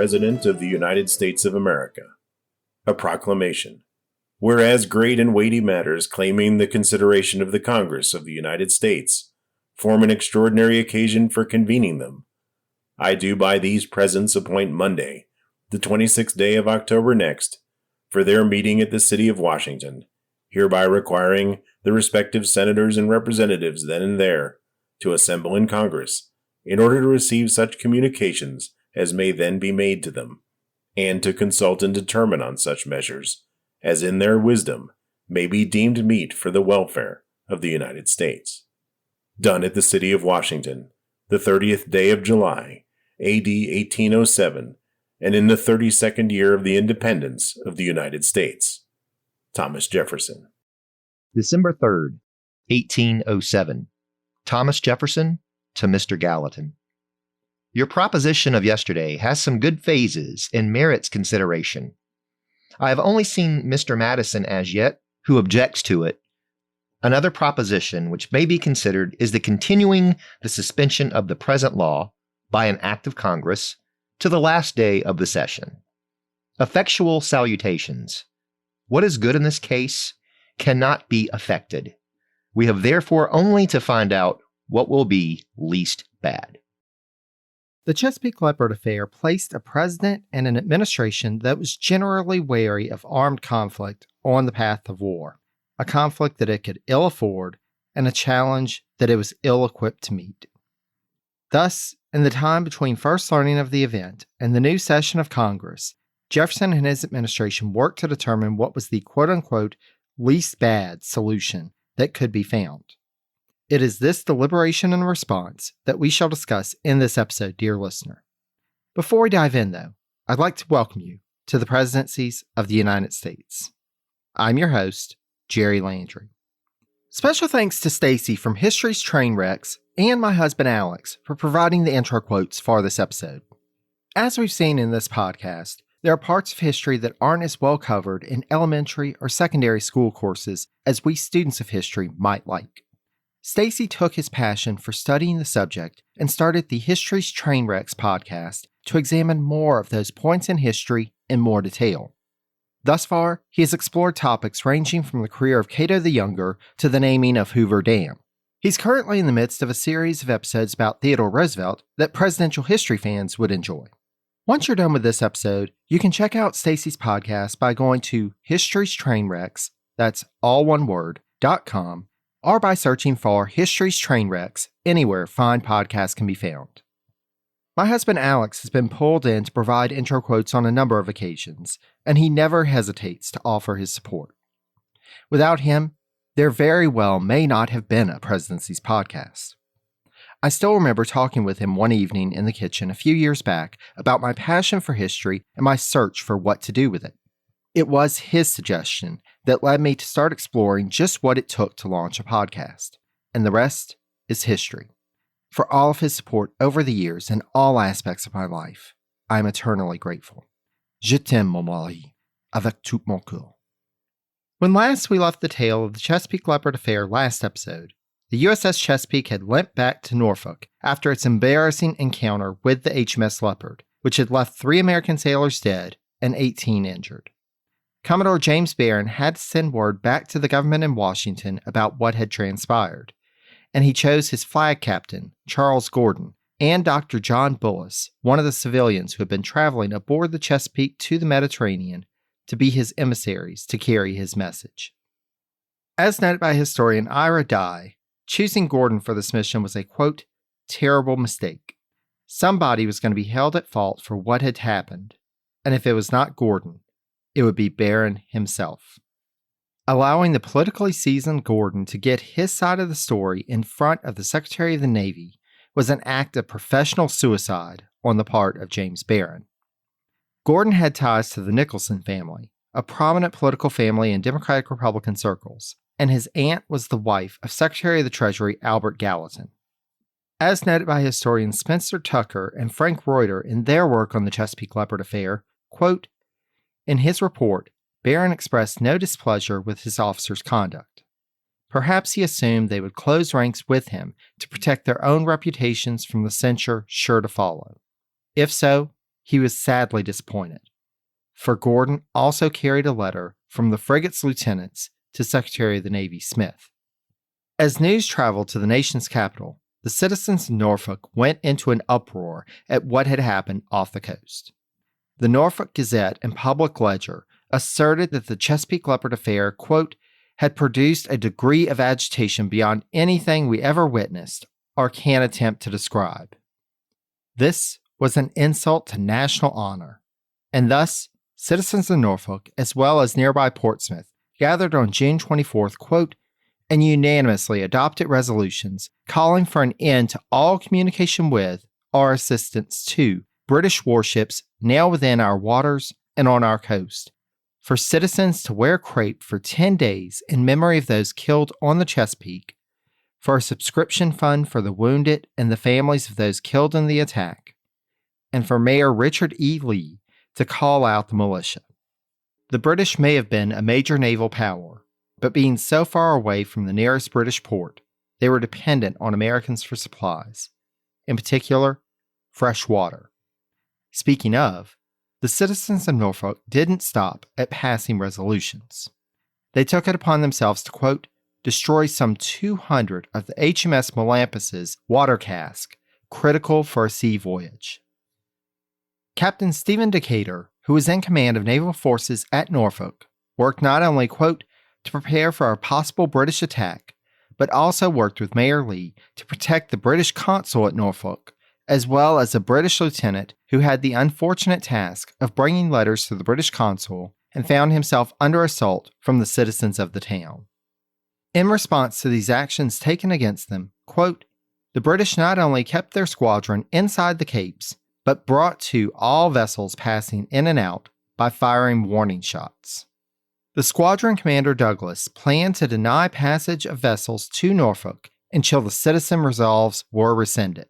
President of the United States of America. A proclamation. Whereas great and weighty matters claiming the consideration of the Congress of the United States form an extraordinary occasion for convening them, I do by these presents appoint Monday, the 26th day of October next, for their meeting at the city of Washington, hereby requiring the respective senators and representatives then and there to assemble in Congress in order to receive such communications as may then be made to them, and to consult and determine on such measures as in their wisdom may be deemed meet for the welfare of the United States. Done at the city of Washington, the 30th day of July, A.D. 1807, and in the 32nd year of the independence of the United States. Thomas Jefferson. December 3rd, 1807. Thomas Jefferson to Mr. Gallatin. Your proposition of yesterday has some good phases and merits consideration. I have only seen Mr. Madison as yet, who objects to it. Another proposition which may be considered is the continuing the suspension of the present law by an act of Congress to the last day of the session. Effectual salutations. What is good in this case cannot be affected. We have therefore only to find out what will be least bad. The Chesapeake Leopard affair placed a president and an administration that was generally wary of armed conflict on the path of war, a conflict that it could ill afford and a challenge that it was ill-equipped to meet. Thus, in the time between first learning of the event and the new session of Congress, Jefferson and his administration worked to determine what was the quote-unquote least bad solution that could be found. It is this deliberation and response that we shall discuss in this episode, dear listener. Before we dive in, though, I'd like to welcome you to the presidencies of the United States. I'm your host, Jerry Landry. Special thanks to Stacy from History's Trainwrecks and my husband Alex for providing the intro quotes for this episode. As we've seen in this podcast, there are parts of history that aren't as well covered in elementary or secondary school courses as we students of history might like. Stacy took his passion for studying the subject and started the History's Trainwrecks podcast to examine more of those points in history in more detail. Thus far, he has explored topics ranging from the career of Cato the Younger to the naming of Hoover Dam. He's currently in the midst of a series of episodes about Theodore Roosevelt that presidential history fans would enjoy. Once you're done with this episode, you can check out Stacy's podcast by going to History's Trainwrecks, that's all one word, .com, or by searching for History's Trainwrecks anywhere fine podcasts can be found. My husband Alex has been pulled in to provide intro quotes on a number of occasions, and he never hesitates to offer his support. Without him, there very well may not have been a Presidencies podcast. I still remember talking with him one evening in the kitchen a few years back about my passion for history and my search for what to do with it. It was his suggestion that led me to start exploring just what it took to launch a podcast, and the rest is history. For all of his support over the years in all aspects of my life, I am eternally grateful. Je t'aime, mon mari, avec tout mon cœur. When last we left the tale of the Chesapeake Leopard affair last episode, the USS Chesapeake had limped back to Norfolk after its embarrassing encounter with the HMS Leopard, which had left 3 American sailors dead and 18 injured. Commodore James Barron had to send word back to the government in Washington about what had transpired, and he chose his flag captain, Charles Gordon, and Dr. John Bullis, one of the civilians who had been traveling aboard the Chesapeake to the Mediterranean, to be his emissaries to carry his message. As noted by historian Ira Dye, choosing Gordon for this mission was a, quote, terrible mistake. Somebody was going to be held at fault for what had happened, and if it was not Gordon, it would be Barron himself. Allowing the politically seasoned Gordon to get his side of the story in front of the Secretary of the Navy was an act of professional suicide on the part of James Barron. Gordon had ties to the Nicholson family, a prominent political family in Democratic Republican circles, and his aunt was the wife of Secretary of the Treasury Albert Gallatin. As noted by historians Spencer Tucker and Frank Reuter in their work on the Chesapeake Leopard affair, quote, in his report, Barron expressed no displeasure with his officers' conduct. Perhaps he assumed they would close ranks with him to protect their own reputations from the censure sure to follow. If so, he was sadly disappointed. For Gordon also carried a letter from the frigate's lieutenants to Secretary of the Navy Smith. As news traveled to the nation's capital, the citizens of Norfolk went into an uproar at what had happened off the coast. The Norfolk Gazette and Public Ledger asserted that the Chesapeake Leopard affair, quote, had produced a degree of agitation beyond anything we ever witnessed or can attempt to describe. This was an insult to national honor, and thus citizens of Norfolk, as well as nearby Portsmouth, gathered on June 24th, quote, and unanimously adopted resolutions calling for an end to all communication with or assistance to British warships now within our waters and on our coast, for citizens to wear crepe for 10 days in memory of those killed on the Chesapeake, for a subscription fund for the wounded and the families of those killed in the attack, and for Mayor Richard E. Lee to call out the militia. The British may have been a major naval power, but being so far away from the nearest British port, they were dependent on Americans for supplies, in particular, fresh water. Speaking of, the citizens of Norfolk didn't stop at passing resolutions. They took it upon themselves to, quote, destroy some 200 of the HMS Melampus's water cask, critical for a sea voyage. Captain Stephen Decatur, who was in command of naval forces at Norfolk, worked not only, quote, to prepare for a possible British attack, but also worked with Mayor Lee to protect the British consul at Norfolk, as well as a British lieutenant who had the unfortunate task of bringing letters to the British consul and found himself under assault from the citizens of the town. In response to these actions taken against them, quote, the British not only kept their squadron inside the capes, but brought to all vessels passing in and out by firing warning shots. The squadron commander Douglas planned to deny passage of vessels to Norfolk until the citizen resolves were rescinded.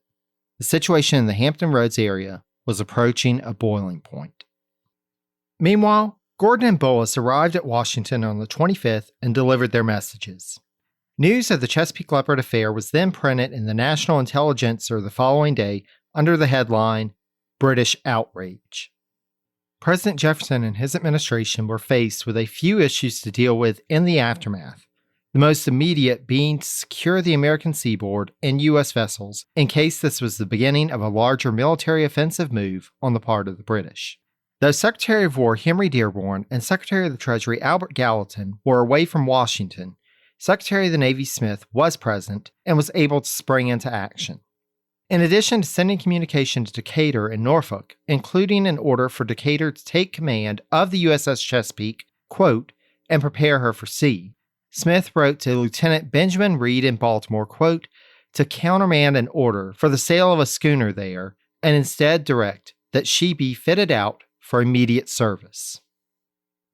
The situation in the Hampton Roads area was approaching a boiling point. Meanwhile, Gordon and Bullis arrived at Washington on the 25th and delivered their messages. News of the Chesapeake Leopard affair was then printed in the National Intelligencer the following day under the headline, British Outrage. President Jefferson and his administration were faced with a few issues to deal with in the aftermath, the most immediate being to secure the American seaboard and U.S. vessels in case this was the beginning of a larger military offensive move on the part of the British. Though Secretary of War Henry Dearborn and Secretary of the Treasury Albert Gallatin were away from Washington, Secretary of the Navy Smith was present and was able to spring into action. In addition to sending communication to Decatur and Norfolk, including an order for Decatur to take command of the USS Chesapeake, quote, and prepare her for sea, Smith wrote to Lieutenant Benjamin Reed in Baltimore, quote, to countermand an order for the sale of a schooner there and instead direct that she be fitted out for immediate service.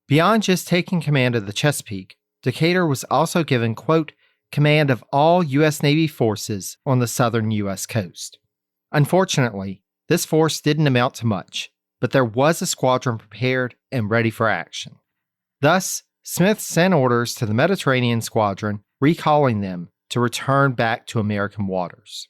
Beyond just taking command of the Chesapeake, Decatur was also given, quote, command of all U.S. Navy forces on the southern U.S. coast. Unfortunately, this force didn't amount to much, but there was a squadron prepared and ready for action. Thus, Smith sent orders to the Mediterranean squadron, recalling them to return back to American waters.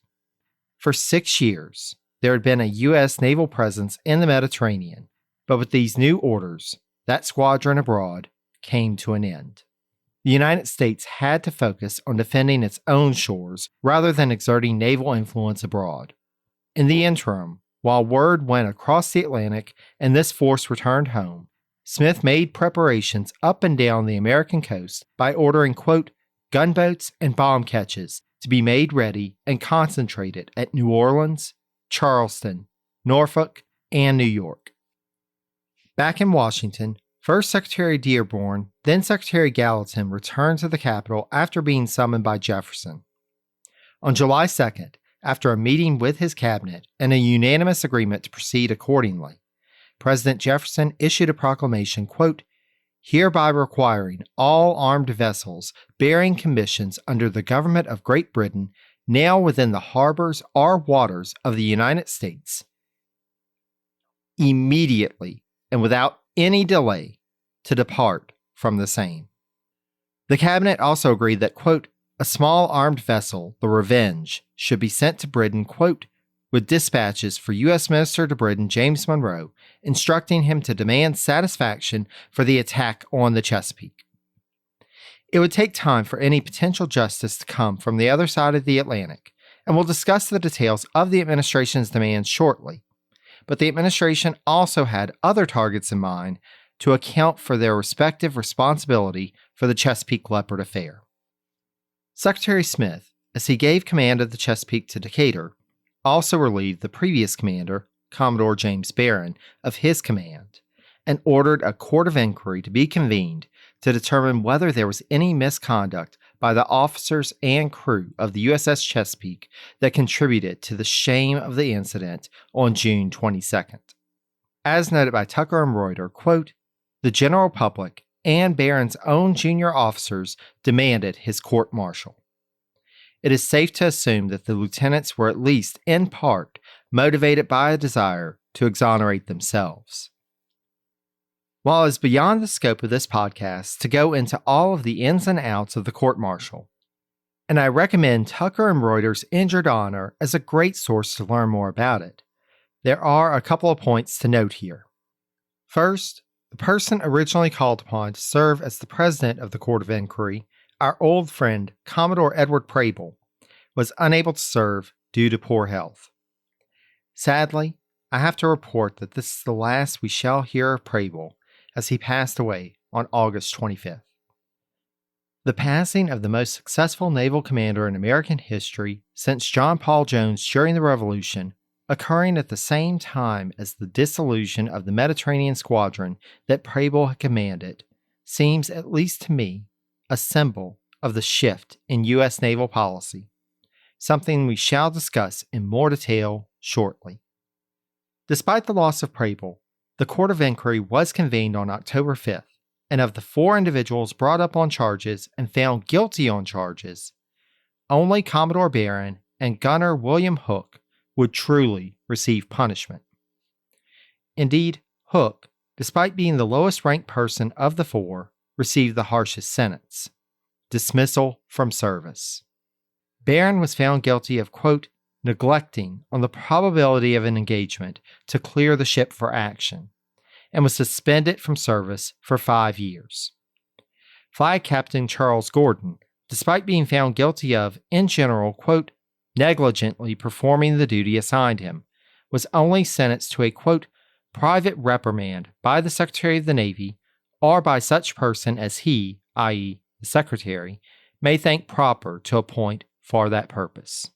For 6 years, there had been a U.S. naval presence in the Mediterranean, but with these new orders, that squadron abroad came to an end. The United States had to focus on defending its own shores rather than exerting naval influence abroad. In the interim, while word went across the Atlantic and this force returned home, Smith made preparations up and down the American coast by ordering, quote, gunboats and bomb ketches to be made ready and concentrated at New Orleans, Charleston, Norfolk, and New York. Back in Washington, First Secretary Dearborn, then Secretary Gallatin returned to the capital after being summoned by Jefferson. On July 2nd, after a meeting with his cabinet and a unanimous agreement to proceed accordingly, President Jefferson issued a proclamation, quote, hereby requiring all armed vessels bearing commissions under the government of Great Britain now within the harbors or waters of the United States, immediately and without any delay, to depart from the same. The cabinet also agreed that, quote, a small armed vessel, the Revenge, should be sent to Britain, quote, with dispatches for U.S. Minister to Britain James Monroe, instructing him to demand satisfaction for the attack on the Chesapeake. It would take time for any potential justice to come from the other side of the Atlantic, and we'll discuss the details of the administration's demands shortly. But the administration also had other targets in mind to account for their respective responsibility for the Chesapeake Leopard affair. Secretary Smith, as he gave command of the Chesapeake to Decatur, also relieved the previous commander, Commodore James Barron, of his command, and ordered a court of inquiry to be convened to determine whether there was any misconduct by the officers and crew of the USS Chesapeake that contributed to the shame of the incident on June 22nd. As noted by Tucker and Reuter, quote, the general public and Barron's own junior officers demanded his court-martial. It is safe to assume that the lieutenants were at least in part motivated by a desire to exonerate themselves. While it is beyond the scope of this podcast to go into all of the ins and outs of the court-martial, and I recommend Tucker and Reuter's Injured Honor as a great source to learn more about it, there are a couple of points to note here. First, the person originally called upon to serve as the president of the Court of Inquiry, our old friend Commodore Edward Preble, was unable to serve due to poor health. Sadly, I have to report that this is the last we shall hear of Preble, as he passed away on August 25th. The passing of the most successful naval commander in American history since John Paul Jones during the Revolution, occurring at the same time as the dissolution of the Mediterranean squadron that Preble had commanded, seems, at least to me, a symbol of the shift in U.S. naval policy, something we shall discuss in more detail shortly. Despite the loss of Preble, the Court of Inquiry was convened on October 5th, and of the 4 individuals brought up on charges and found guilty on charges, only Commodore Barron and Gunner William Hook would truly receive punishment. Indeed, Hook, despite being the lowest ranked person of the 4, received the harshest sentence: dismissal from service. Barron was found guilty of, quote, neglecting on the probability of an engagement to clear the ship for action, and was suspended from service for 5 years. Flag Captain Charles Gordon, despite being found guilty of, in general, quote, negligently performing the duty assigned him, was only sentenced to a, quote, private reprimand by the Secretary of the Navy or by such person as he, i.e., the Secretary, may think proper to appoint for that purpose.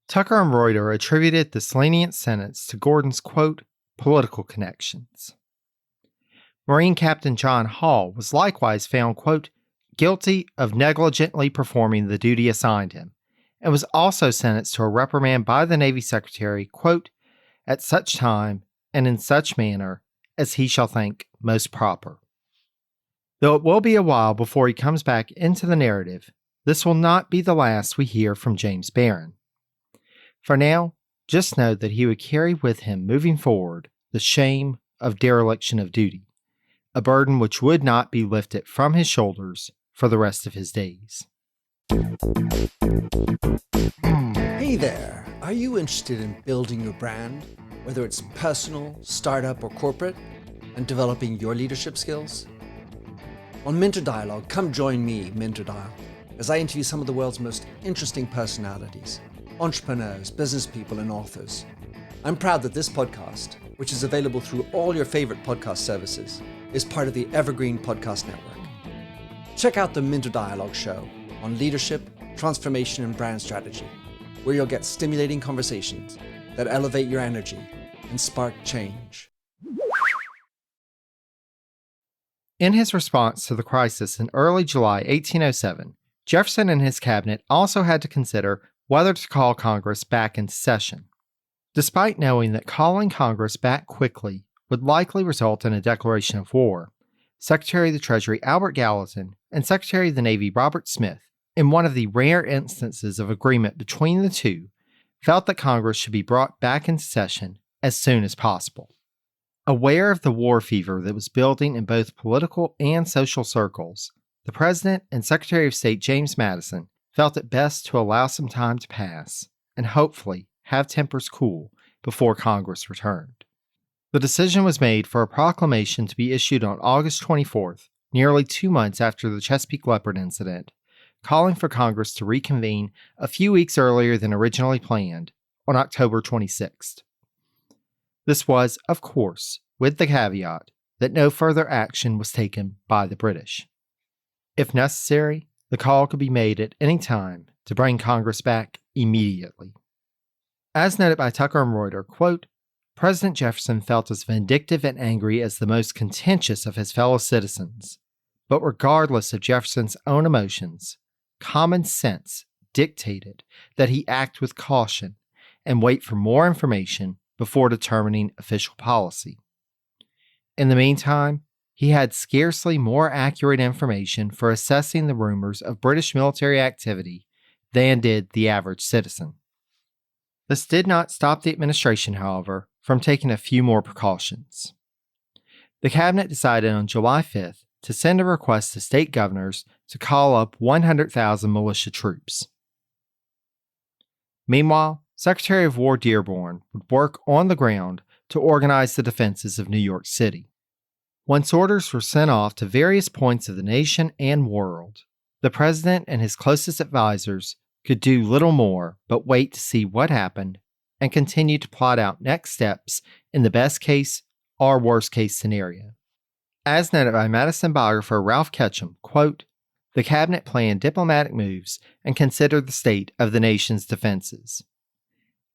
Tucker and Reuter attributed this lenient sentence to Gordon's, quote, political connections. Marine Captain John Hall was likewise found, quote, guilty of negligently performing the duty assigned him, and was also sentenced to a reprimand by the Navy Secretary, quote, at such time and in such manner as he shall think most proper. Though it will be a while before he comes back into the narrative, this will not be the last we hear from James Barron. For now, just know that he would carry with him moving forward the shame of dereliction of duty, a burden which would not be lifted from his shoulders for the rest of his days. Hey there! Are you interested in building your brand, whether it's personal, startup, or corporate, and developing your leadership skills? On Minter Dialogue, come join me, Minter Dial, as I interview some of the world's most interesting personalities, entrepreneurs, business people, and authors. I'm proud that this podcast, which is available through all your favorite podcast services, is part of the Evergreen Podcast Network. Check out the Minter Dialogue show on leadership, transformation, and brand strategy, where you'll get stimulating conversations that elevate your energy and spark change. In his response to the crisis in early July 1807, Jefferson and his cabinet also had to consider whether to call Congress back into session. Despite knowing that calling Congress back quickly would likely result in a declaration of war, Secretary of the Treasury Albert Gallatin and Secretary of the Navy Robert Smith, in one of the rare instances of agreement between the two, felt that Congress should be brought back into session as soon as possible. Aware of the war fever that was building in both political and social circles, the President and Secretary of State James Madison felt it best to allow some time to pass and hopefully have tempers cool before Congress returned. The decision was made for a proclamation to be issued on August 24th, nearly 2 months after the Chesapeake Leopard incident, calling for Congress to reconvene a few weeks earlier than originally planned, on October 26th. This was, of course, with the caveat that no further action was taken by the British. If necessary, the call could be made at any time to bring Congress back immediately. As noted by Tucker and Reuter, quote, President Jefferson felt as vindictive and angry as the most contentious of his fellow citizens. But regardless of Jefferson's own emotions, common sense dictated that he act with caution and wait for more information before determining official policy. In the meantime, he had scarcely more accurate information for assessing the rumors of British military activity than did the average citizen. This did not stop the administration, however, from taking a few more precautions. The cabinet decided on July 5th to send a request to state governors to call up 100,000 militia troops. Meanwhile, Secretary of War Dearborn would work on the ground to organize the defenses of New York City. Once orders were sent off to various points of the nation and world, the president and his closest advisors could do little more but wait to see what happened and continue to plot out next steps in the best case or worst case scenario. As noted by Madison biographer Ralph Ketchum, quote, the cabinet planned diplomatic moves and considered the state of the nation's defenses.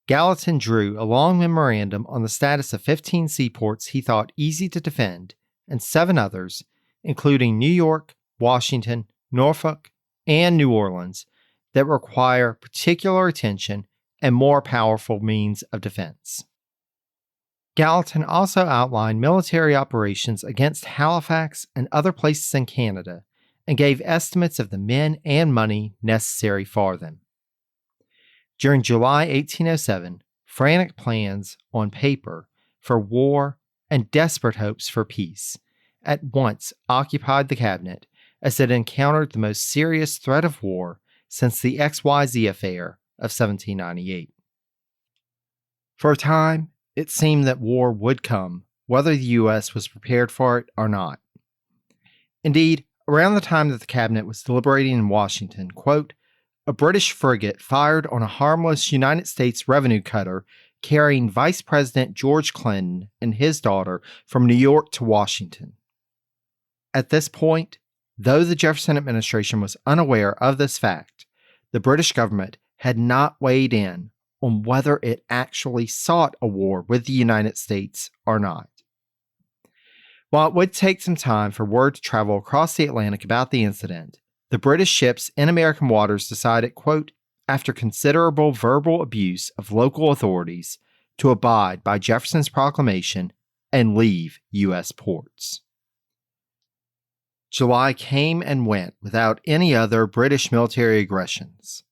Gallatin drew a long memorandum on the status of 15 seaports he thought easy to defend and 7 others, including New York, Washington, Norfolk, and New Orleans, that require particular attention and more powerful means of defense. Gallatin also outlined military operations against Halifax and other places in Canada and gave estimates of the men and money necessary for them. During July 1807, frantic plans on paper for war and desperate hopes for peace at once occupied the cabinet as it encountered the most serious threat of war since the XYZ affair of 1798. For a time, it seemed that war would come, whether the U.S. was prepared for it or not. Indeed, around the time that the cabinet was deliberating in Washington, quote, a British frigate fired on a harmless United States revenue cutter carrying Vice President George Clinton and his daughter from New York to Washington. At this point, though the Jefferson administration was unaware of this fact, the British government had not weighed in on whether it actually sought a war with the United States or not. While it would take some time for word to travel across the Atlantic about the incident, the British ships in American waters decided, quote, after considerable verbal abuse of local authorities, to abide by Jefferson's proclamation and leave U.S. ports. July came and went without any other British military aggressions.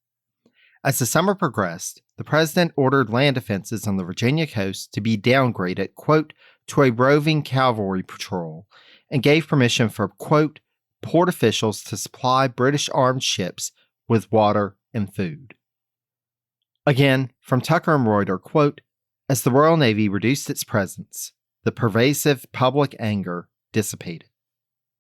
As the summer progressed, the president ordered land defenses on the Virginia coast to be downgraded, quote, to a roving cavalry patrol, and gave permission for, quote, port officials to supply British armed ships with water and food. Again, from Tucker and Reuter, quote, as the Royal Navy reduced its presence, the pervasive public anger dissipated.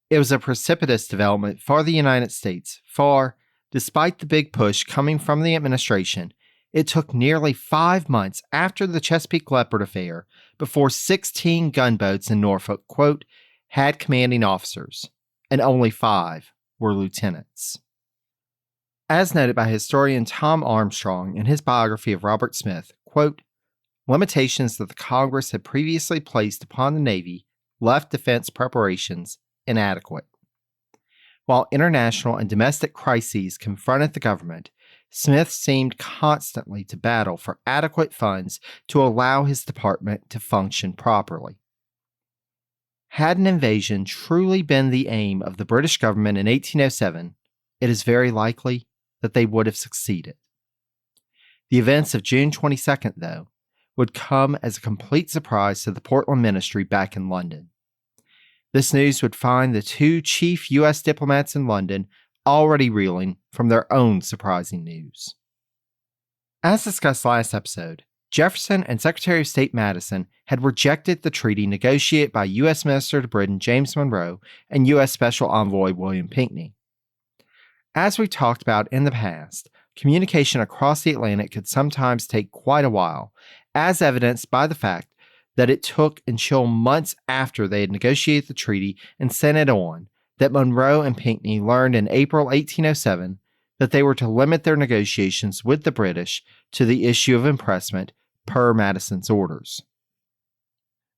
It was a precipitous development for the United States, for, despite the big push coming from the administration, it took nearly 5 months after the Chesapeake Leopard affair before 16 gunboats in Norfolk, quote, had commanding officers, and only 5 were lieutenants. As noted by historian Tom Armstrong in his biography of Robert Smith, quote, limitations that the Congress had previously placed upon the Navy left defense preparations inadequate. While international and domestic crises confronted the government, Smith seemed constantly to battle for adequate funds to allow his department to function properly. Had an invasion truly been the aim of the British government in 1807, it is very likely that they would have succeeded. The events of June 22nd, though, would come as a complete surprise to the Portland ministry back in London. This news would find the 2 chief U.S. diplomats in London already reeling from their own surprising news. As discussed last episode, Jefferson and Secretary of State Madison had rejected the treaty negotiated by U.S. Minister to Britain James Monroe and U.S. Special Envoy William Pinckney. As we talked about in the past, communication across the Atlantic could sometimes take quite a while, as evidenced by the fact that it took until months after they had negotiated the treaty and sent it on that Monroe and Pinckney learned in April 1807 that they were to limit their negotiations with the British to the issue of impressment per Madison's orders.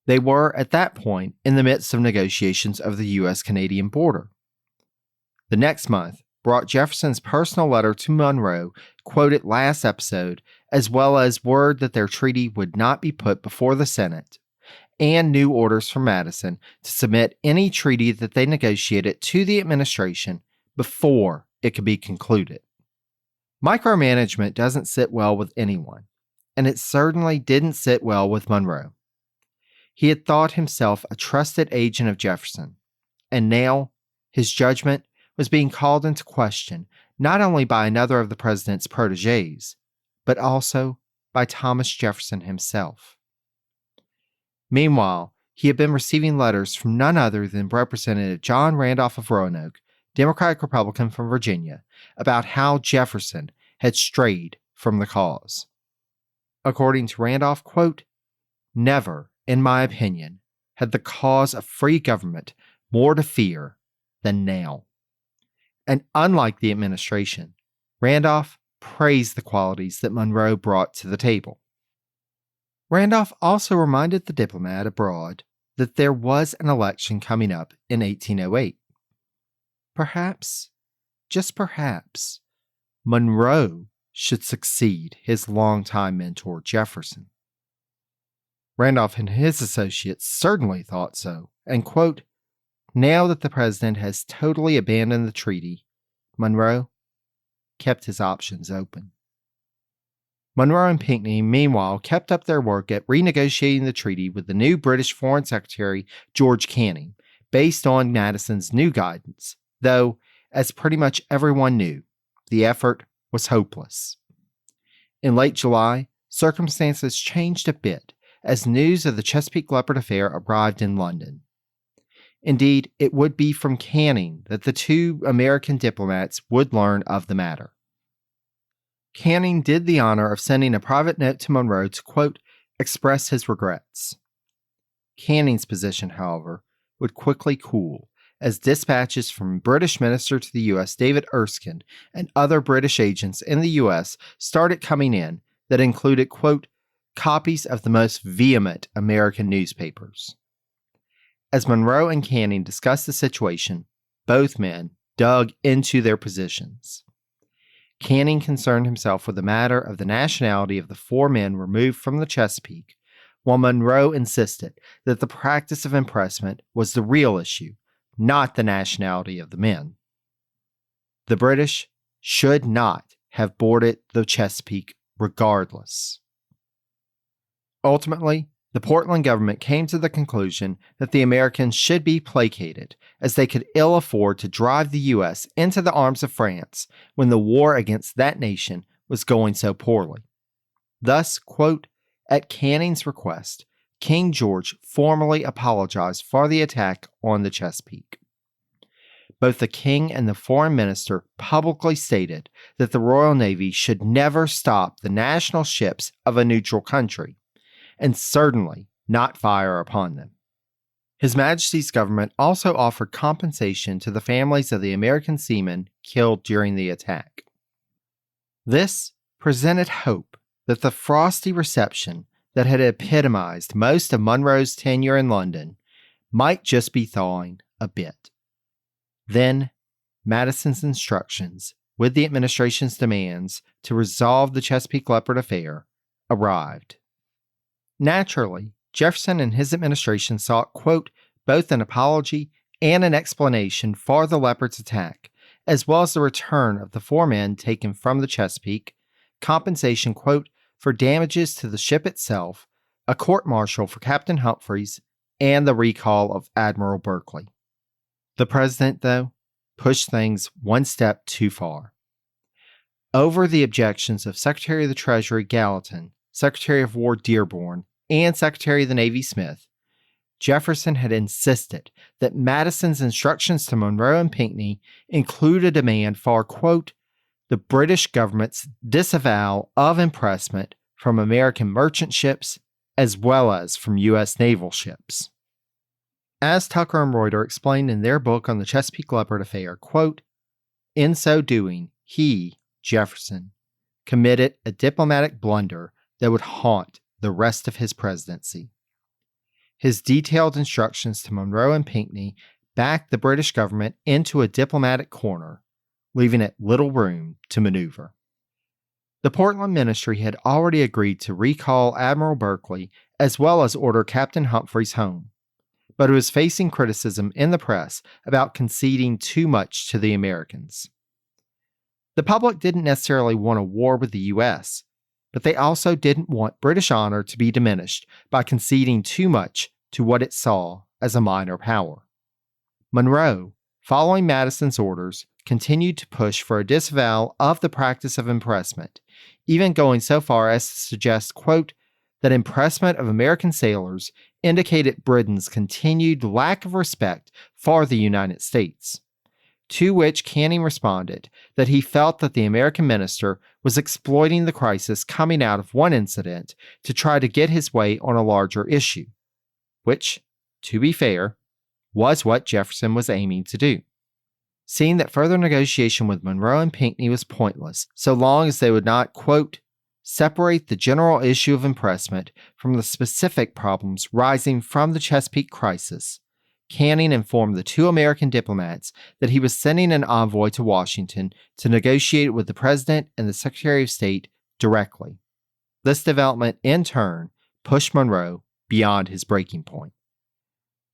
They were, at that point, in the midst of negotiations of the U.S.-Canadian border. The next month brought Jefferson's personal letter to Monroe, quoted last episode, as well as word that their treaty would not be put before the Senate, and new orders from Madison to submit any treaty that they negotiated to the administration before it could be concluded. Micromanagement doesn't sit well with anyone, and it certainly didn't sit well with Monroe. He had thought himself a trusted agent of Jefferson, and now his judgment was being called into question not only by another of the president's protégés, but also by Thomas Jefferson himself. Meanwhile, he had been receiving letters from none other than Representative John Randolph of Roanoke, Democratic Republican from Virginia, about how Jefferson had strayed from the cause. According to Randolph, quote, "Never, in my opinion, had the cause of free government more to fear than now." And unlike the administration, Randolph praised the qualities that Monroe brought to the table. Randolph also reminded the diplomat abroad that there was an election coming up in 1808. Perhaps, just perhaps, Monroe should succeed his longtime mentor Jefferson. Randolph and his associates certainly thought so, and, quote, "Now that the president has totally abandoned the treaty, Monroe kept his options open." Monroe and Pinckney, meanwhile, kept up their work at renegotiating the treaty with the new British Foreign Secretary George Canning, based on Madison's new guidance, though, as pretty much everyone knew, the effort was hopeless. In late July, circumstances changed a bit as news of the Chesapeake Leopard affair arrived in London. Indeed, it would be from Canning that the two American diplomats would learn of the matter. Canning did the honor of sending a private note to Monroe to, quote, "express his regrets." Canning's position, however, would quickly cool as dispatches from British Minister to the U.S. David Erskine and other British agents in the U.S. started coming in that included, quote, "copies of the most vehement American newspapers." As Monroe and Canning discussed the situation, both men dug into their positions. Canning concerned himself with the matter of the nationality of the four men removed from the Chesapeake, while Monroe insisted that the practice of impressment was the real issue, not the nationality of the men. The British should not have boarded the Chesapeake regardless. Ultimately, the Portland government came to the conclusion that the Americans should be placated, as they could ill afford to drive the U.S. into the arms of France when the war against that nation was going so poorly. Thus, quote, "at Canning's request, King George formally apologized for the attack on the Chesapeake." Both the king and the foreign minister publicly stated that the Royal Navy should never stop the national ships of a neutral country, and certainly not fire upon them. His Majesty's government also offered compensation to the families of the American seamen killed during the attack. This presented hope that the frosty reception that had epitomized most of Monroe's tenure in London might just be thawing a bit. Then, Madison's instructions, with the administration's demands to resolve the Chesapeake Leopard affair, arrived. Naturally, Jefferson and his administration sought, quote, "both an apology and an explanation for the Leopard's attack, as well as the return of the four men taken from the Chesapeake, compensation, quote, for damages to the ship itself, a court-martial for Captain Humphreys, and the recall of Admiral Berkeley." The president, though, pushed things one step too far. Over the objections of Secretary of the Treasury Gallatin, Secretary of War Dearborn, and Secretary of the Navy Smith, Jefferson had insisted that Madison's instructions to Monroe and Pinckney include a demand for, quote, the British government's disavowal of impressment from American merchant ships as well as from U.S. naval ships. As Tucker and Reuter explained in their book on the Chesapeake Leopard affair, quote, in so doing, he, Jefferson, committed a diplomatic blunder that would haunt the rest of his presidency. His detailed instructions to Monroe and Pinckney backed the British government into a diplomatic corner, leaving it little room to maneuver. The Portland ministry had already agreed to recall Admiral Berkeley as well as order Captain Humphreys home, but it was facing criticism in the press about conceding too much to the Americans. The public didn't necessarily want a war with the U.S., but they also didn't want British honor to be diminished by conceding too much to what it saw as a minor power. Monroe, following Madison's orders, continued to push for a disavowal of the practice of impressment, even going so far as to suggest, quote, that impressment of American sailors indicated Britain's continued lack of respect for the United States. To which Canning responded that he felt that the American minister was exploiting the crisis coming out of one incident to try to get his way on a larger issue, which, to be fair, was what Jefferson was aiming to do. Seeing that further negotiation with Monroe and Pinckney was pointless so long as they would not, quote, separate the general issue of impressment from the specific problems rising from the Chesapeake crisis, Canning informed the two American diplomats that he was sending an envoy to Washington to negotiate with the President and the Secretary of State directly. This development, in turn, pushed Monroe beyond his breaking point.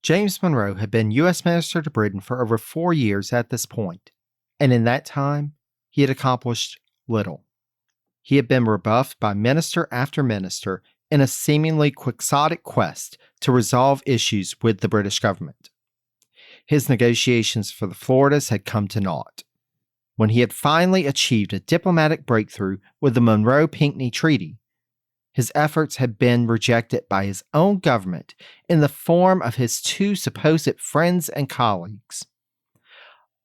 James Monroe had been U.S. Minister to Britain for over 4 years at this point, and in that time, he had accomplished little. He had been rebuffed by minister after minister in a seemingly quixotic quest to resolve issues with the British government. His negotiations for the Floridas had come to naught. When he had finally achieved a diplomatic breakthrough with the Monroe-Pinckney Treaty, his efforts had been rejected by his own government in the form of his two supposed friends and colleagues.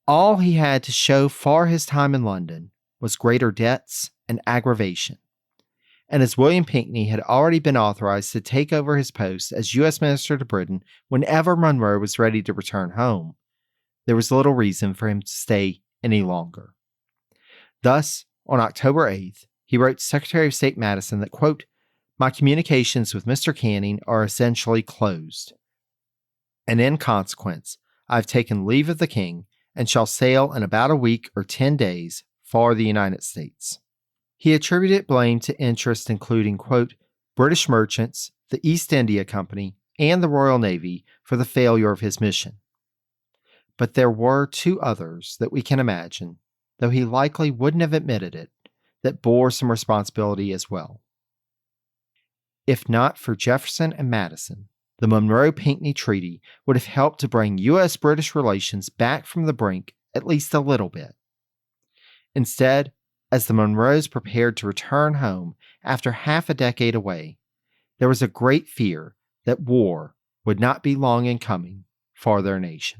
All he had to show for his time in London was greater debts and aggravation. And as William Pinckney had already been authorized to take over his post as U.S. Minister to Britain whenever Monroe was ready to return home, there was little reason for him to stay any longer. Thus, on October 8th, he wrote to Secretary of State Madison that, quote, my communications with Mr. Canning are essentially closed, and in consequence, I have taken leave of the King and shall sail in about a week or 10 days for the United States. He attributed blame to interests including, quote, British merchants, the East India Company, and the Royal Navy for the failure of his mission. But there were two others that we can imagine, though he likely wouldn't have admitted it, that bore some responsibility as well. If not for Jefferson and Madison, the Monroe-Pinckney Treaty would have helped to bring U.S.-British relations back from the brink at least a little bit. Instead, as the Monroes prepared to return home after half a decade away, there was a great fear that war would not be long in coming for their nation.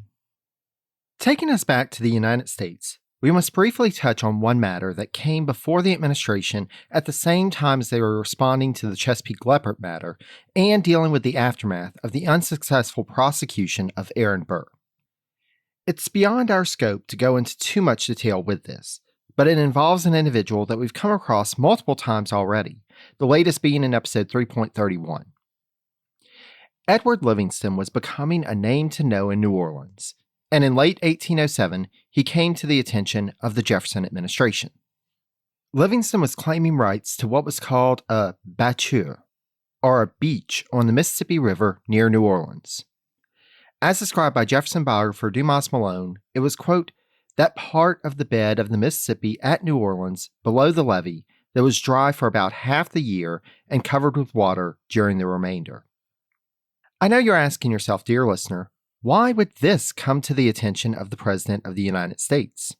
Taking us back to the United States, we must briefly touch on one matter that came before the administration at the same time as they were responding to the Chesapeake Leopard matter and dealing with the aftermath of the unsuccessful prosecution of Aaron Burr. It's beyond our scope to go into too much detail with this, but it involves an individual that we've come across multiple times already, the latest being in episode 3.31. Edward Livingston was becoming a name to know in New Orleans, and in late 1807, he came to the attention of the Jefferson administration. Livingston was claiming rights to what was called a batture, or a beach on the Mississippi River near New Orleans. As described by Jefferson biographer Dumas Malone, it was, quote, that part of the bed of the Mississippi at New Orleans below the levee that was dry for about half the year and covered with water during the remainder. I know you're asking yourself, dear listener, why would this come to the attention of the President of the United States?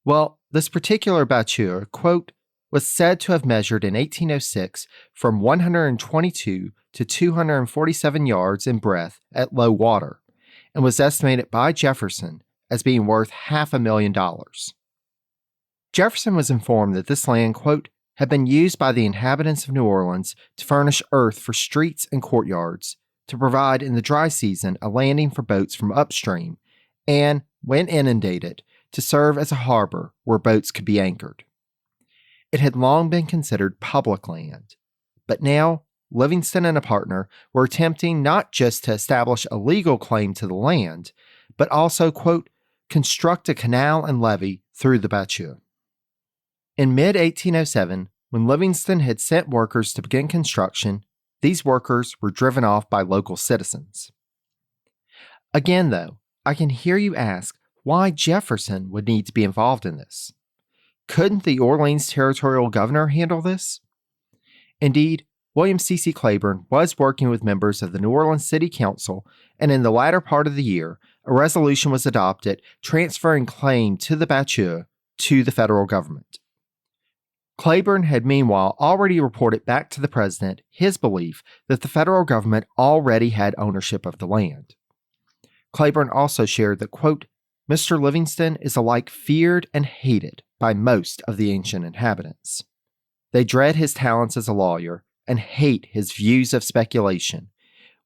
Well, this particular batture, quote, was said to have measured in 1806 from 122 to 247 yards in breadth at low water, and was estimated by Jefferson as being worth $500,000. Jefferson was informed that this land, quote, had been used by the inhabitants of New Orleans to furnish earth for streets and courtyards, to provide in the dry season a landing for boats from upstream, and, when inundated, to serve as a harbor where boats could be anchored. It had long been considered public land, but now Livingston and a partner were attempting not just to establish a legal claim to the land, but also, quote, construct a canal and levee through the Bacheur. In mid-1807, when Livingston had sent workers to begin construction, these workers were driven off by local citizens. Again, though, I can hear you ask why Jefferson would need to be involved in this. Couldn't the Orleans territorial governor handle this? Indeed, William C.C. Claiborne was working with members of the New Orleans City Council, and in the latter part of the year, a resolution was adopted transferring claim to the Bacheur to the federal government. Claiborne had meanwhile already reported back to the president his belief that the federal government already had ownership of the land. Claiborne also shared that, quote, Mr. Livingston is alike feared and hated by most of the ancient inhabitants. They dread his talents as a lawyer and hate his views of speculation,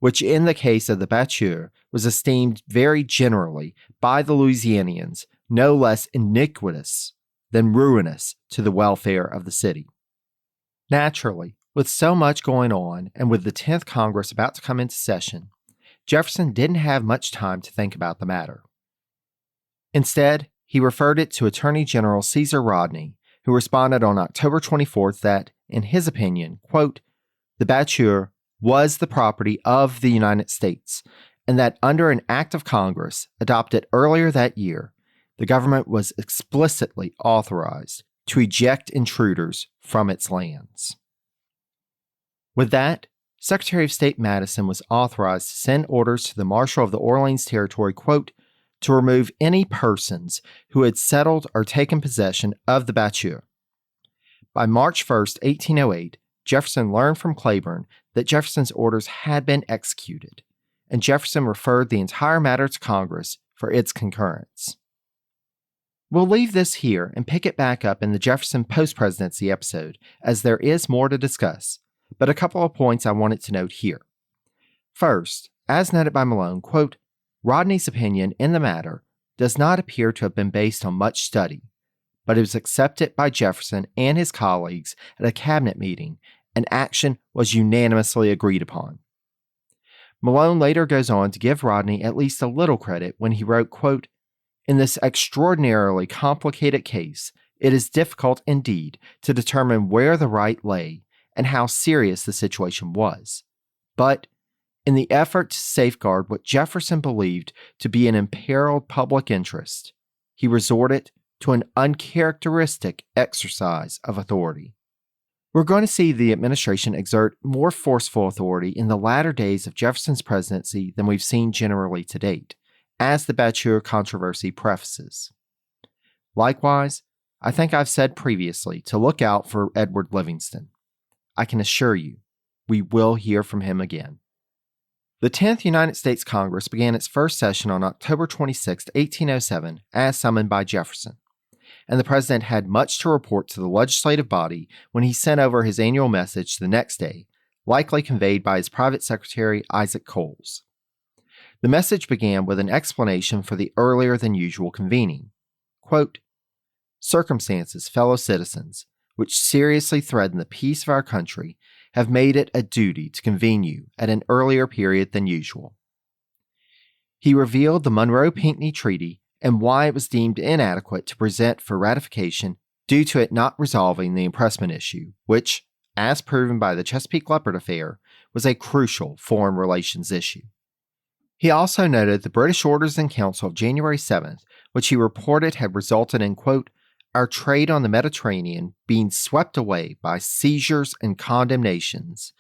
which in the case of the Bacheur was esteemed very generally by the Louisianians no less iniquitous than ruinous to the welfare of the city. Naturally, with so much going on and with the 10th Congress about to come into session, Jefferson didn't have much time to think about the matter. Instead, he referred it to Attorney General Caesar Rodney, who responded on October 24th that, in his opinion, quote, the Bacheur was the property of the United States, and that under an act of Congress adopted earlier that year, the government was explicitly authorized to eject intruders from its lands. With that, Secretary of State Madison was authorized to send orders to the Marshal of the Orleans Territory, quote, to remove any persons who had settled or taken possession of the Bacheur. By March 1, 1808, Jefferson learned from Claiborne that Jefferson's orders had been executed, and Jefferson referred the entire matter to Congress for its concurrence. We'll leave this here and pick it back up in the Jefferson post-presidency episode, as there is more to discuss, but a couple of points I wanted to note here. First, as noted by Malone, quote, Rodney's opinion in the matter does not appear to have been based on much study, but it was accepted by Jefferson and his colleagues at a cabinet meeting, and action was unanimously agreed upon. Malone later goes on to give Rodney at least a little credit when he wrote, quote, in this extraordinarily complicated case, it is difficult indeed to determine where the right lay and how serious the situation was. But in the effort to safeguard what Jefferson believed to be an imperiled public interest, he resorted to an uncharacteristic exercise of authority. We're going to see the administration exert more forceful authority in the latter days of Jefferson's presidency than we've seen generally to date, as the Bacheur controversy prefaces. Likewise, I think I've said previously to look out for Edward Livingston. I can assure you, we will hear from him again. The 10th United States Congress began its first session on October 26, 1807, as summoned by Jefferson, and the president had much to report to the legislative body when he sent over his annual message the next day, likely conveyed by his private secretary, Isaac Coles. The message began with an explanation for the earlier-than-usual convening. Quote, circumstances, fellow citizens, which seriously threaten the peace of our country, have made it a duty to convene you at an earlier period than usual. He revealed the Monroe-Pinckney Treaty and why it was deemed inadequate to present for ratification due to it not resolving the impressment issue, which, as proven by the Chesapeake Leopard affair, was a crucial foreign relations issue. He also noted the British Orders in Council of January 7th, which he reported had resulted in, quote, our trade on the Mediterranean being swept away by seizures and condemnations,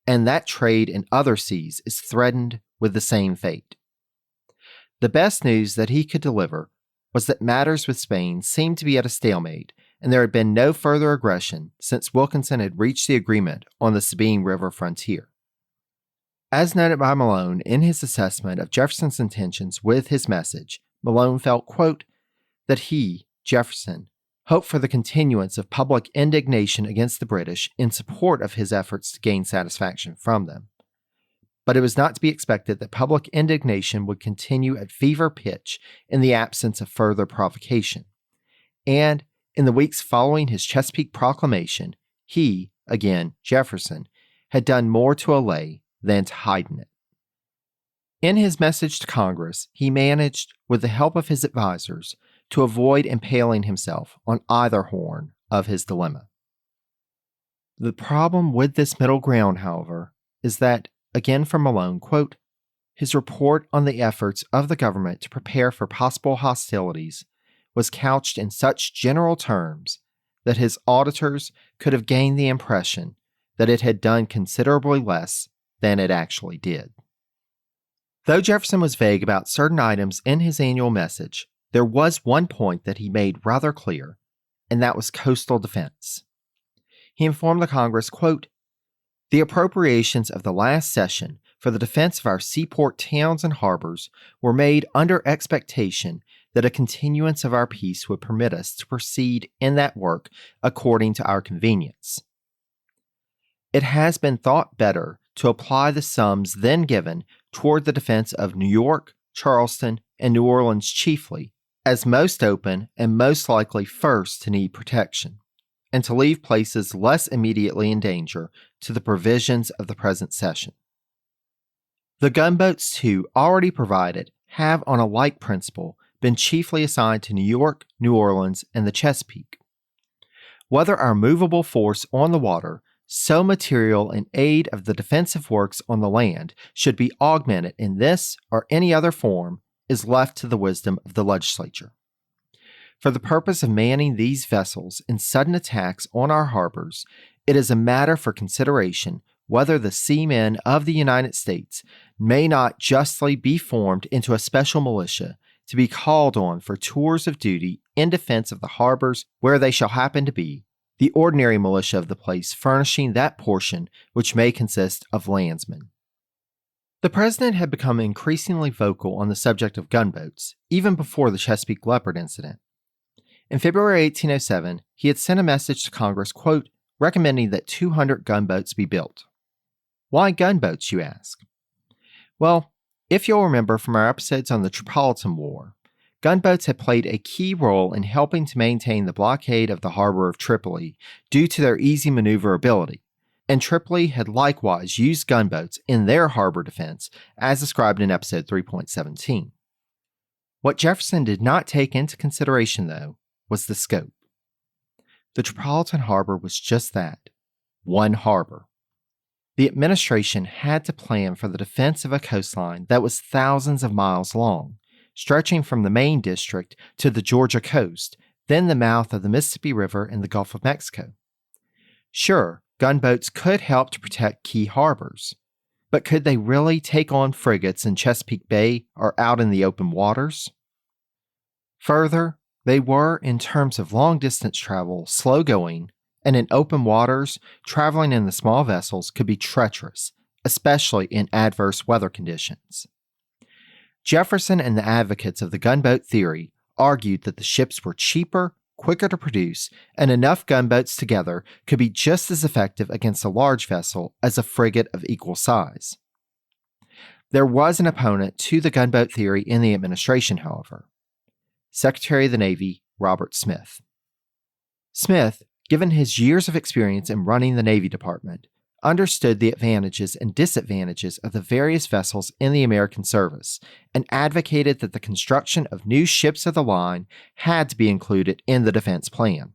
and that trade in other seas is threatened with the same fate. The best news that he could deliver was that matters with Spain seemed to be at a stalemate, and there had been no further aggression since Wilkinson had reached the agreement on the Sabine River frontier. As noted by Malone in his assessment of Jefferson's intentions with his message, Malone felt, quote, that he, Jefferson, hoped for the continuance of public indignation against the British in support of his efforts to gain satisfaction from them. But it was not to be expected that public indignation would continue at fever pitch in the absence of further provocation. And in the weeks following his Chesapeake Proclamation, he, again, Jefferson, had done more to allay than to heighten it. In his message to Congress, he managed, with the help of his advisors, to avoid impaling himself on either horn of his dilemma. The problem with this middle ground, however, is that, again from Malone, quote, his report on the efforts of the government to prepare for possible hostilities was couched in such general terms that his auditors could have gained the impression that it had done considerably less than it actually did. Though Jefferson was vague about certain items in his annual message, there was one point that he made rather clear, and that was coastal defense. He informed the Congress, quote, the appropriations of the last session for the defense of our seaport towns and harbors were made under expectation that a continuance of our peace would permit us to proceed in that work according to our convenience. It has been thought better to apply the sums then given toward the defense of New York, Charleston, and New Orleans chiefly, as most open and most likely first to need protection, and to leave places less immediately in danger to the provisions of the present session. The gunboats, too, already provided have, on a like principle, been chiefly assigned to New York, New Orleans, and the Chesapeake. Whether our movable force on the water, so material in aid of the defensive works on the land, should be augmented in this or any other form is left to the wisdom of the legislature. For the purpose of manning these vessels in sudden attacks on our harbors, it is a matter for consideration whether the seamen of the United States may not justly be formed into a special militia to be called on for tours of duty in defense of the harbors where they shall happen to be, the ordinary militia of the place furnishing that portion which may consist of landsmen. The president had become increasingly vocal on the subject of gunboats, even before the Chesapeake Leopard incident. In February 1807, he had sent a message to Congress, quote, recommending that 200 gunboats be built. Why gunboats, you ask? Well, if you'll remember from our episodes on the Tripolitan War, gunboats had played a key role in helping to maintain the blockade of the harbor of Tripoli due to their easy maneuverability, and Tripoli had likewise used gunboats in their harbor defense, as described in episode 3.17. What Jefferson did not take into consideration, though, was the scope. The Tripolitan harbor was just that, one harbor. The administration had to plan for the defense of a coastline that was thousands of miles long, stretching from the Maine district to the Georgia coast, then the mouth of the Mississippi River and the Gulf of Mexico. Sure, gunboats could help to protect key harbors, but could they really take on frigates in Chesapeake Bay or out in the open waters? Further, they were, in terms of long-distance travel, slow-going, and in open waters, traveling in the small vessels could be treacherous, especially in adverse weather conditions. Jefferson and the advocates of the gunboat theory argued that the ships were cheaper, quicker to produce, and enough gunboats together could be just as effective against a large vessel as a frigate of equal size. There was an opponent to the gunboat theory in the administration, however. Secretary of the Navy, Robert Smith. Smith, given his years of experience in running the Navy Department, understood the advantages and disadvantages of the various vessels in the American service and advocated that the construction of new ships of the line had to be included in the defense plan.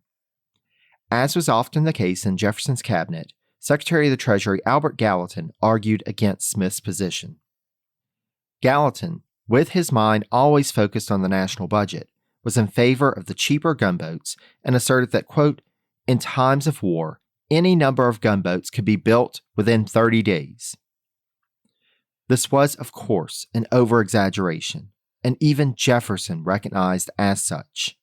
As was often the case in Jefferson's cabinet, Secretary of the Treasury Albert Gallatin argued against Smith's position. Gallatin, with his mind always focused on the national budget, was in favor of the cheaper gunboats and asserted that, quote, in times of war, any number of gunboats could be built within 30 days. This was, of course, an over-exaggeration, and even Jefferson recognized as such.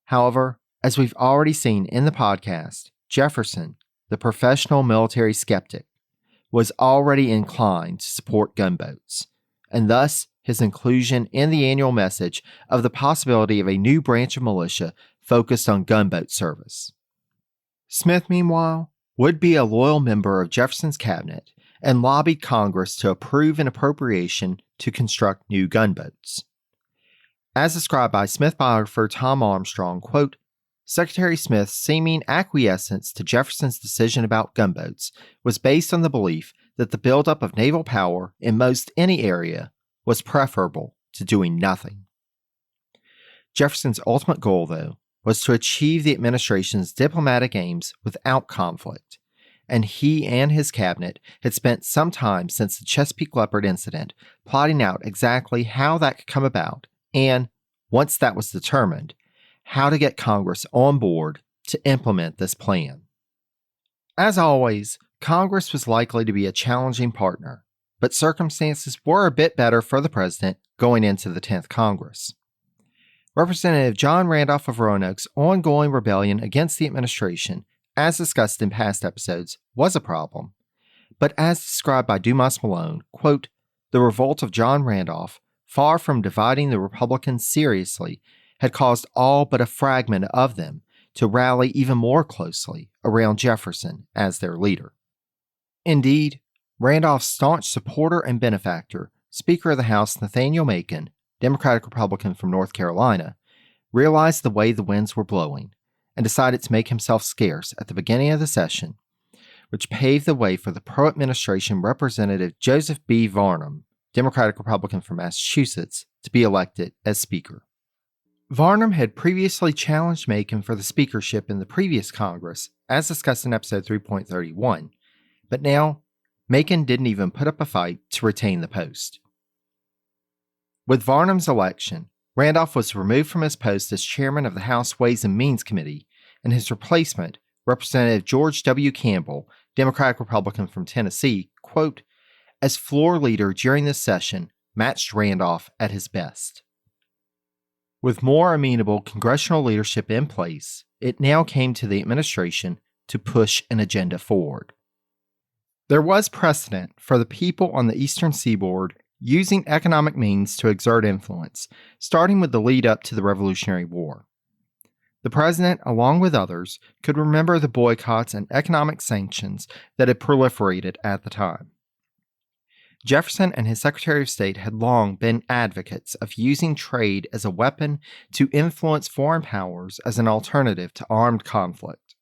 However, As we've already seen in the podcast, Jefferson, the professional military skeptic, was already inclined to support gunboats, and thus his inclusion in the annual message of the possibility of a new branch of militia focused on gunboat service. Smith, meanwhile, would be a loyal member of Jefferson's cabinet and lobbied Congress to approve an appropriation to construct new gunboats. As described by Smith biographer Tom Armstrong, quote, Secretary Smith's seeming acquiescence to Jefferson's decision about gunboats was based on the belief that the buildup of naval power in most any area was preferable to doing nothing. Jefferson's ultimate goal, though, was to achieve the administration's diplomatic aims without conflict, and he and his cabinet had spent some time since the Chesapeake Leopard incident plotting out exactly how that could come about and, once that was determined, how to get Congress on board to implement this plan. As always, Congress was likely to be a challenging partner, but circumstances were a bit better for the president going into the 10th Congress. Representative John Randolph of Roanoke's ongoing rebellion against the administration, as discussed in past episodes, was a problem, but as described by Dumas Malone, quote, the revolt of John Randolph, far from dividing the Republicans seriously, had caused all but a fragment of them to rally even more closely around Jefferson as their leader. Indeed, Randolph's staunch supporter and benefactor, Speaker of the House Nathaniel Macon, Democratic-Republican from North Carolina, realized the way the winds were blowing and decided to make himself scarce at the beginning of the session, which paved the way for the pro-administration Representative Joseph B. Varnum, Democratic-Republican from Massachusetts, to be elected as Speaker. Varnum had previously challenged Macon for the speakership in the previous Congress, as discussed in episode 3.31, but now Macon didn't even put up a fight to retain the post. With Varnum's election, Randolph was removed from his post as chairman of the House Ways and Means Committee, and his replacement, Representative George W. Campbell, Democratic-Republican from Tennessee, quote, as floor leader during this session, matched Randolph at his best. With more amenable congressional leadership in place, it now came to the administration to push an agenda forward. There was precedent for the people on the eastern seaboard using economic means to exert influence, starting with the lead up to the Revolutionary War. The president, along with others, could remember the boycotts and economic sanctions that had proliferated at the time. Jefferson and his Secretary of State had long been advocates of using trade as a weapon to influence foreign powers as an alternative to armed conflict.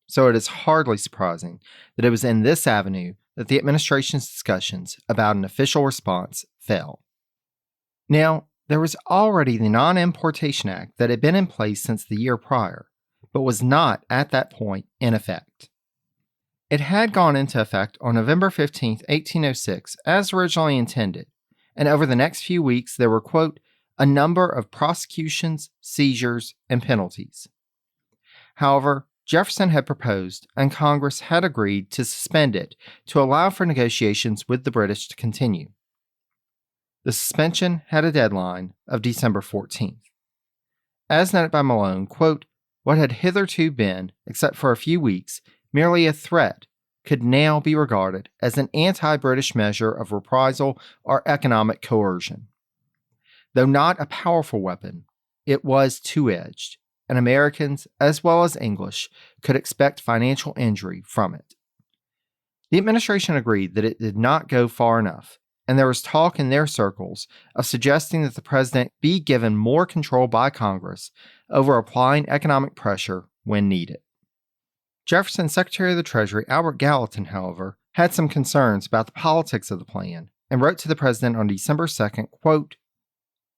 So it is hardly surprising that it was in this avenue that the administration's discussions about an official response fell. Now, there was already the Non-Importation Act that had been in place since the year prior, but was not at that point in effect. It had gone into effect on November 15, 1806, as originally intended, and over the next few weeks there were, quote, a number of prosecutions, seizures, and penalties. However, Jefferson had proposed, and Congress had agreed to suspend it to allow for negotiations with the British to continue. The suspension had a deadline of December 14th. As noted by Malone, quote, what had hitherto been, except for a few weeks, merely a threat, could now be regarded as an anti-British measure of reprisal or economic coercion. Though not a powerful weapon, it was two-edged, and Americans, as well as English, could expect financial injury from it. The administration agreed that it did not go far enough, and there was talk in their circles of suggesting that the president be given more control by Congress over applying economic pressure when needed. Jefferson's Secretary of the Treasury, Albert Gallatin, however, had some concerns about the politics of the plan and wrote to the president on December 2nd, quote,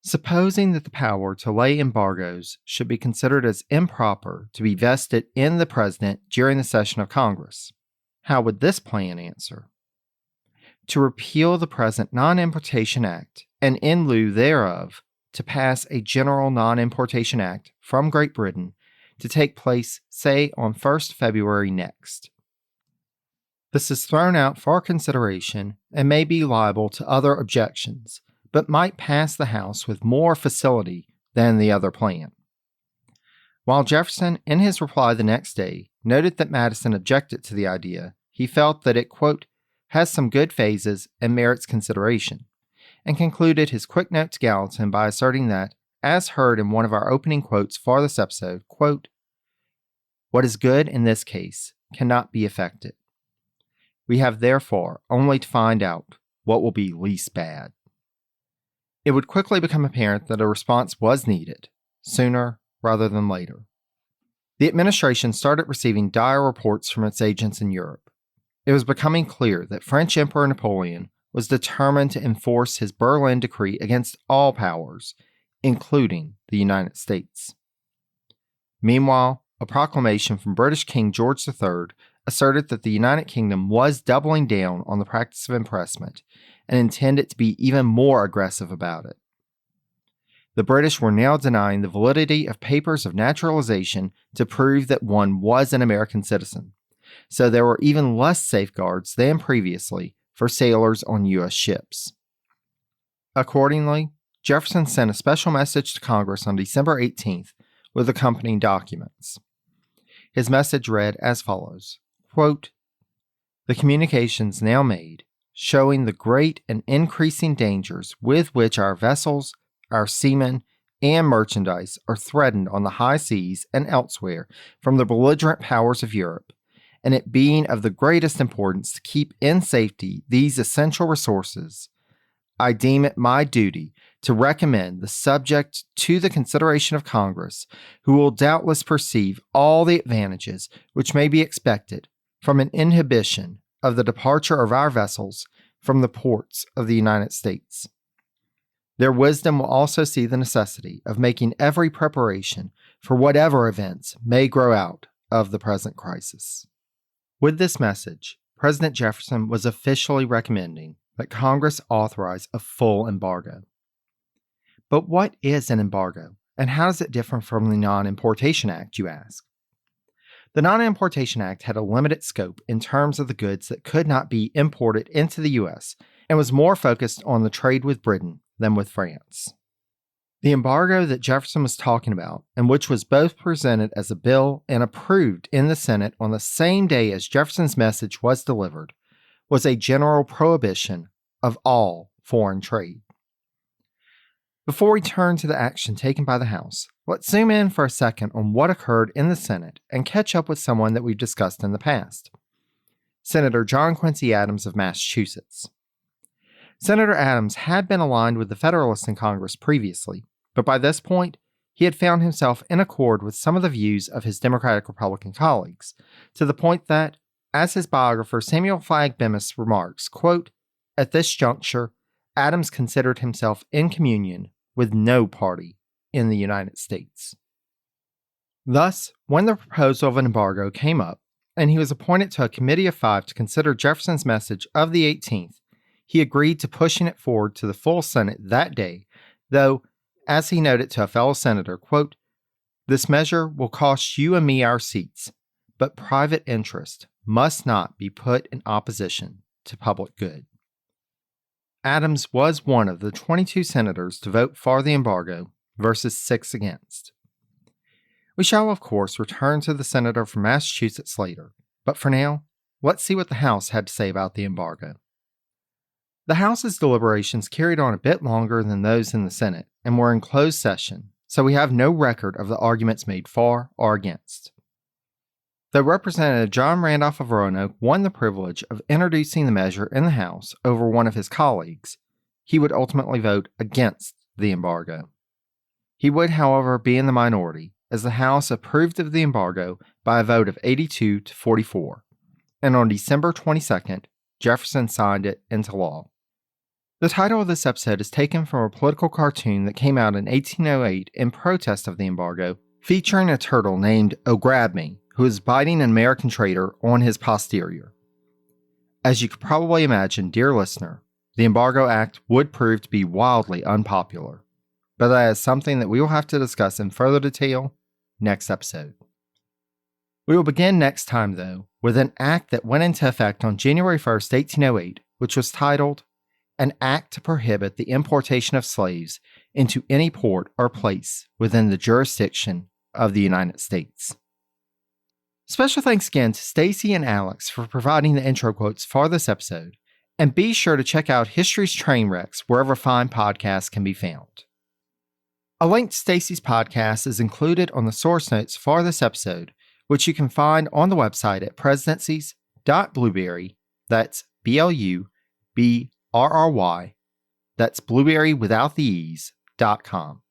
supposing that the power to lay embargoes should be considered as improper to be vested in the president during the session of Congress, how would this plan answer? To repeal the present Non-Importation Act, and in lieu thereof, to pass a general Non-Importation Act from Great Britain to take place, say, on 1st February next. This is thrown out for consideration and may be liable to other objections, but might pass the House with more facility than the other plan. While Jefferson, in his reply the next day, noted that Madison objected to the idea, he felt that it, quote, has some good phases and merits consideration, and concluded his quick note to Gallatin by asserting that, as heard in one of our opening quotes for this episode, quote, what is good in this case cannot be affected. We have therefore only to find out what will be least bad. It would quickly become apparent that a response was needed, sooner rather than later. The administration started receiving dire reports from its agents in Europe. It was becoming clear that French Emperor Napoleon was determined to enforce his Berlin Decree against all powers, including the United States. Meanwhile, a proclamation from British King George III asserted that the United Kingdom was doubling down on the practice of impressment and intended to be even more aggressive about it. The British were now denying the validity of papers of naturalization to prove that one was an American citizen, so there were even less safeguards than previously for sailors on U.S. ships. Accordingly, Jefferson sent a special message to Congress on December 18th with accompanying documents. His message read as follows, quote, the communications now made, showing the great and increasing dangers with which our vessels, our seamen, and merchandise are threatened on the high seas and elsewhere from the belligerent powers of Europe, and it being of the greatest importance to keep in safety these essential resources, I deem it my duty to recommend the subject to the consideration of Congress, who will doubtless perceive all the advantages which may be expected from an inhibition of the departure of our vessels from the ports of the United States. Their wisdom will also see the necessity of making every preparation for whatever events may grow out of the present crisis. With this message, President Jefferson was officially recommending that Congress authorize a full embargo. But what is an embargo, and how does it differ from the Non-Importation Act, you ask? The Non-Importation Act had a limited scope in terms of the goods that could not be imported into the U.S. and was more focused on the trade with Britain than with France. The embargo that Jefferson was talking about, and which was both presented as a bill and approved in the Senate on the same day as Jefferson's message was delivered, was a general prohibition of all foreign trade. Before we turn to the action taken by the House, let's zoom in for a second on what occurred in the Senate and catch up with someone that we've discussed in the past. Senator John Quincy Adams of Massachusetts. Senator Adams had been aligned with the Federalists in Congress previously, but by this point, he had found himself in accord with some of the views of his Democratic-Republican colleagues, to the point that, as his biographer Samuel Flagg Bemis remarks, quote, at this juncture, Adams considered himself in communion with no party in the United States. Thus, when the proposal of an embargo came up, and he was appointed to a committee of 5 to consider Jefferson's message of the 18th, he agreed to pushing it forward to the full Senate that day, though, as he noted to a fellow senator, quote, this measure will cost you and me our seats, but private interest must not be put in opposition to public good. Adams was one of the 22 senators to vote for the embargo versus 6 against. We shall, of course, return to the senator from Massachusetts later, but for now, let's see what the House had to say about the embargo. The House's deliberations carried on a bit longer than those in the Senate and were in closed session, so we have no record of the arguments made for or against. Though Representative John Randolph of Roanoke won the privilege of introducing the measure in the House over one of his colleagues, he would ultimately vote against the embargo. He would, however, be in the minority, as the House approved of the embargo by a vote of 82 to 44, and on December 22nd, Jefferson signed it into law. The title of this episode is taken from a political cartoon that came out in 1808 in protest of the embargo, featuring a turtle named Oh Grab Me, who is biting an American trader on his posterior. As you could probably imagine, dear listener, the Embargo Act would prove to be wildly unpopular, but that is something that we will have to discuss in further detail next episode. We will begin next time, though, with an act that went into effect on January 1st, 1808, which was titled, An Act to Prohibit the Importation of Slaves into any port or place within the jurisdiction of the United States. Special thanks again to Stacy and Alex for providing the intro quotes for this episode, and be sure to check out History's Train Wrecks wherever fine podcasts can be found. A link to Stacy's podcast is included on the source notes for this episode, which you can find on the website at presidencies.blueberry, that's BLUBRRY, that's blueberry without the e's.com.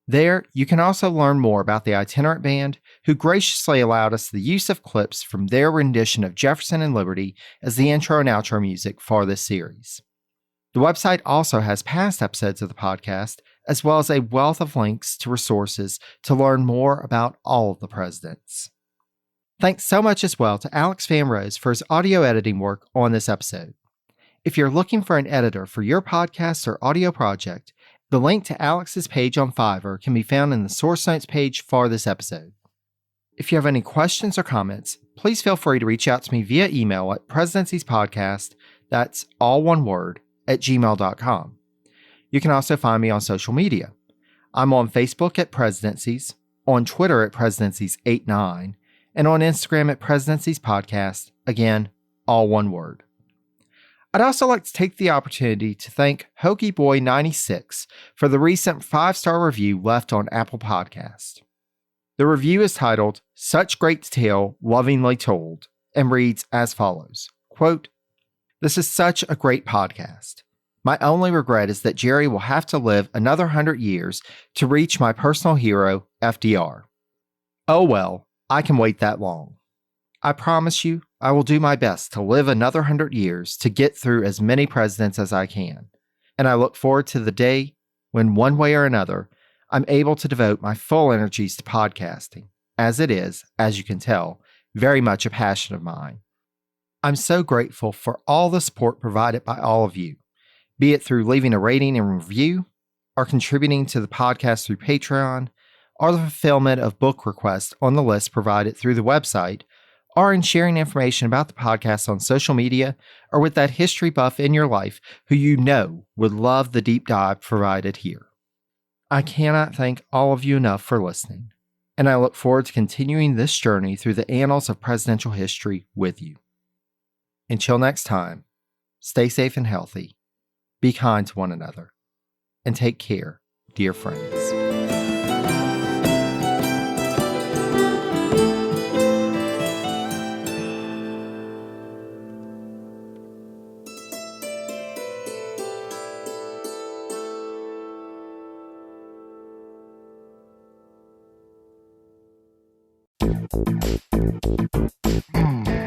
There, you can also learn more about the itinerant band, who graciously allowed us the use of clips from their rendition of Jefferson and Liberty as the intro and outro music for this series. The website also has past episodes of the podcast, as well as a wealth of links to resources to learn more about all of the presidents. Thanks so much as well to Alex Van Rose for his audio editing work on this episode. If you're looking for an editor for your podcast or audio project, the link to Alex's page on Fiverr can be found in the source notes page for this episode. If you have any questions or comments, please feel free to reach out to me via email at presidenciespodcast, that's all one word, @gmail.com. You can also find me on social media. I'm on Facebook at Presidencies, on Twitter at Presidencies89, and on Instagram at Presidencies Podcast, again, all one word. I'd also like to take the opportunity to thank HokeyBoy96 for the recent 5-star review left on Apple Podcast. The review is titled, "Such Great Tale, Lovingly Told," and reads as follows, quote, "This is such a great podcast. My only regret is that Jerry will have to live another 100 years to reach my personal hero, FDR. Oh well, I can wait that long. I promise you, I will do my best to live another 100 years to get through as many presidents as I can, and I look forward to the day when, one way or another, I'm able to devote my full energies to podcasting, as it is, as you can tell, very much a passion of mine. I'm so grateful for all the support provided by all of you, be it through leaving a rating and review, or contributing to the podcast through Patreon, or the fulfillment of book requests on the list provided through the website, or in sharing information about the podcast on social media, or with that history buff in your life who you know would love the deep dive provided here. I cannot thank all of you enough for listening, and I look forward to continuing this journey through the annals of presidential history with you. Until next time, stay safe and healthy, be kind to one another, and take care, dear friends.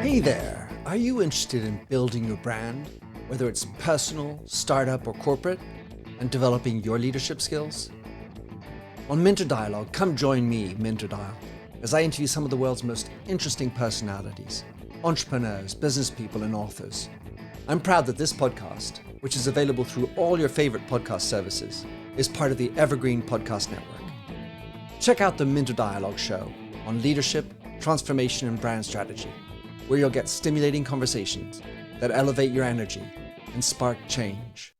Hey there! Are you interested in building your brand, whether it's personal, startup, or corporate, and developing your leadership skills? On Mentor Dialogue, come join me, Mentor Dial, as I interview some of the world's most interesting personalities, entrepreneurs, business people, and authors. I'm proud that this podcast, which is available through all your favorite podcast services, is part of the Evergreen Podcast Network. Check out the Mentor Dialogue show on leadership, transformation, and brand strategy, where you'll get stimulating conversations that elevate your energy and spark change.